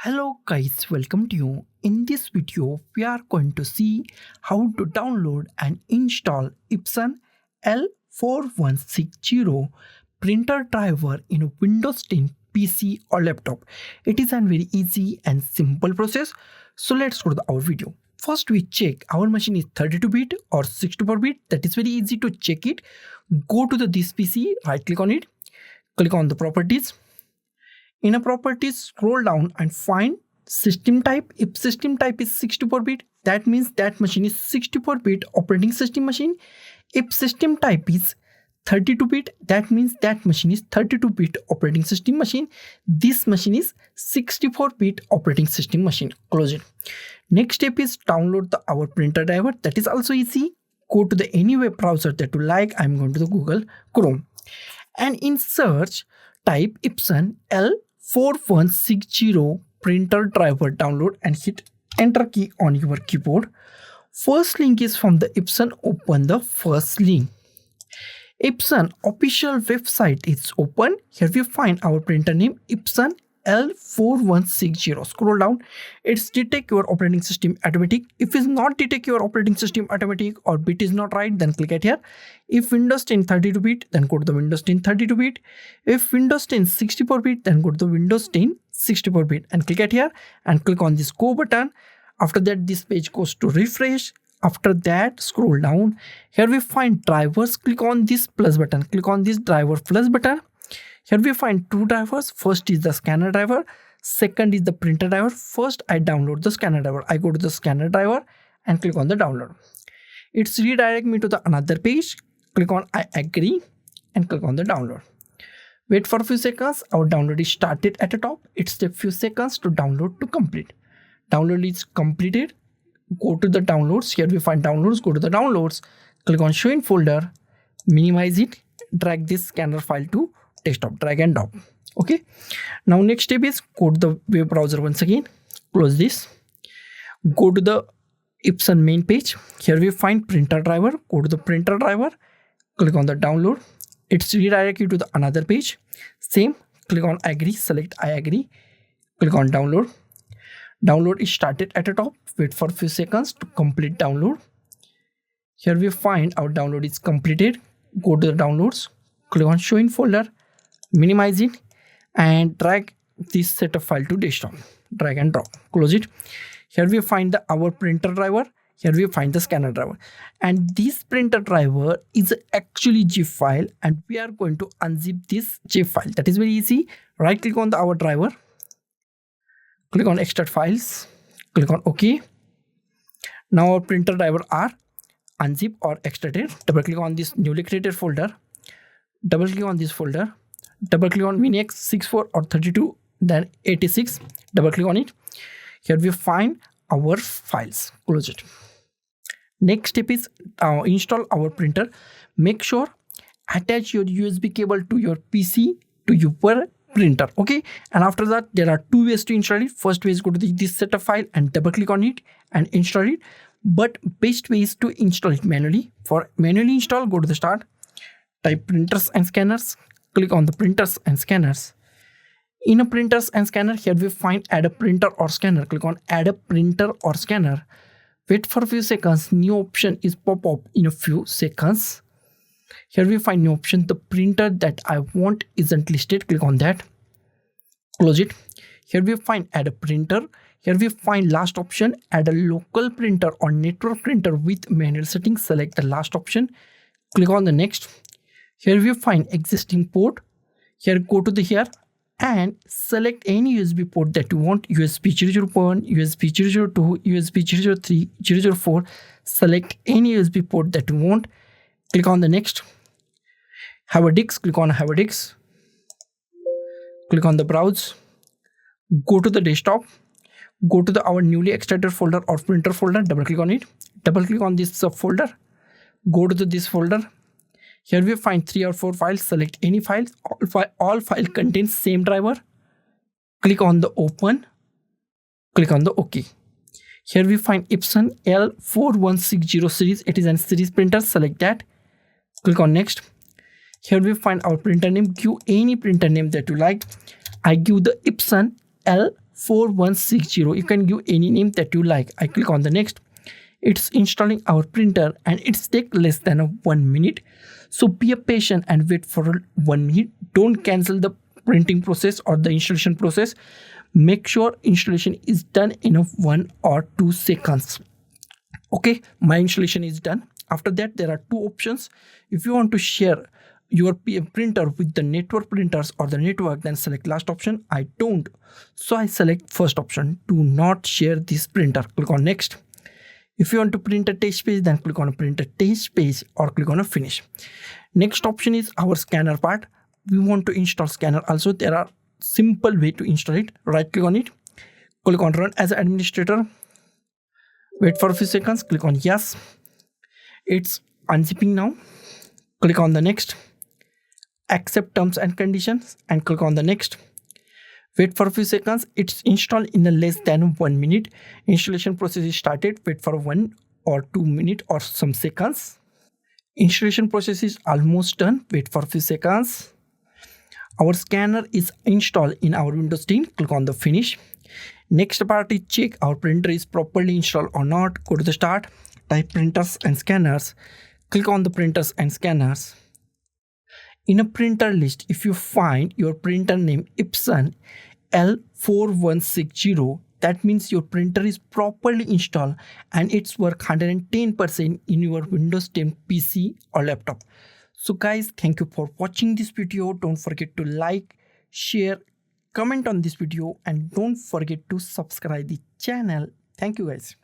Hello guys, welcome to you. In this video, we are going to see how to download and install Epson L4160 printer driver in a Windows 10 PC or laptop. It is a very easy and simple process. So let's go to our video. First, we check our machine is 32-bit or 64-bit. That is very easy to check it. Go to this PC, right click on it, click on the properties. In a properties, scroll down and find system type. If system type is 64-bit, that means that machine is 64-bit operating system machine. If system type is 32-bit, that means that machine is 32-bit operating system machine. This machine is 64-bit operating system machine. Close it. Next step is download our printer driver. That is also easy. Go to any web browser that you like. I'm going to the Google Chrome. And in search, type Epson L4160 printer driver download and hit enter key on your keyboard. First link is from the Epson. Open the first link. Epson official website is open. Here we find our printer name Epson L4160. Scroll down. It's detect your operating system automatic. If it's not detect your operating system automatic or bit is not right, then click at here. If Windows 10 32-bit, then go to the Windows 10 32-bit. If Windows 10 64-bit, then go to the Windows 10 64-bit and click at here and click on this go button. After that, this page goes to refresh. After that, scroll down. Here we find drivers. Click on this plus button. Click on this driver plus button. Here we find two drivers. First is the scanner driver. Second is the printer driver. First, I download the scanner driver. I go to the scanner driver and click on the download. It's redirect me to the another page. Click on I agree and click on the download. Wait for a few seconds. Our download is started at the top. It takes few seconds to download to complete. Download is completed. Go to the downloads. Here we find downloads. Go to the downloads. Click on show in folder. Minimize it. Drag this scanner file to desktop. Drag and drop. Okay. Now next step is go to the web browser once again. Close this. Go to the Epson main page. Here we find printer driver. Go to the printer driver. Click on the download. It's redirect you to the another page. Same. Click on agree. Select I agree. Click on download. Download is started at the top. Wait for a few seconds to complete download. Here we find our download is completed. Go to the downloads. Click on show in folder. Minimize it and drag this setup file to desktop. Drag and drop. Close it. Here we find our printer driver. Here we find the scanner driver. And this printer driver is actually zip file, and we are going to unzip this zip file. That is very easy. Right click on our driver. Click on extract files. Click on OK. Now our printer driver are unzip or extracted. Double click on this newly created folder. Double click on this folder. Double click on Winx 64 or 32, then 86. Double click on it. Here we find our files. Close it. Next step is install our printer. Make sure attach your USB cable to your PC to your printer. Okay. And after that, there are two ways to install it. First way is go to this setup file and double click on it and install it. But best way is to install it manually. For manually install, go to the start. Type printers and scanners. Click on the printers and scanners. In a printers and scanner, here we find add a printer or scanner. Click on add a printer or scanner. Wait for a few seconds. New option is pop up in a few seconds. Here we find new option. The printer that I want isn't listed. Click on that. Close it. Here we find add a printer. Here we find last option, add a local printer or network printer with manual settings. Select the last option. Click on the next. Here we find existing port. Here go to the here and select any USB port that you want. USB 001, USB 002, USB 003, 004. Select any USB port that you want. Click on the next. Have a disk. Click on have a disk. Click on the browse. Go to the desktop. Go to our newly extracted folder or printer folder. Double click on it. Double click on this subfolder. Go to this folder. Here we find 3 or 4 files. Select any file. All file contains same driver. Click on the open. Click on the OK. Here we find Epson L4160 series. It is a series printer. Select that. Click on next. Here we find our printer name. Give any printer name that you like. I give the Epson L4160. You can give any name that you like. I click on the next. It's installing our printer and it's take less than 1 minute. So be patient and wait for 1 minute. Don't cancel the printing process or the installation process. Make sure installation is done in 1 or 2 seconds. Okay, my installation is done. After that, there are two options. If you want to share your printer with the network printers or the network, then select last option. I don't, so I select first option. Do not share this printer. Click on next. If you want to print a test page, then click on print a test page or click on finish. Next option is our scanner part. We want to install scanner also. There are simple way to install it. Right click on it, click on run as administrator. Wait for a few seconds, click on yes. It's unzipping now. Click on the next. Accept terms and conditions and click on the next. Wait for a few seconds. It's installed in less than 1 minute. Installation process is started. Wait for 1 or 2 minutes or some seconds. Installation process is almost done. Wait for a few seconds. Our scanner is installed in our Windows 10. Click on the finish. Next part is check our printer is properly installed or not. Go to the start. Type printers and scanners. Click on the printers and scanners. In a printer list, if you find your printer name Epson L4160, that means your printer is properly installed and it's work 110% in your Windows 10 PC or laptop. So guys, thank you for watching this video. Don't forget to like, share, comment on this video and don't forget to subscribe the channel. Thank you guys.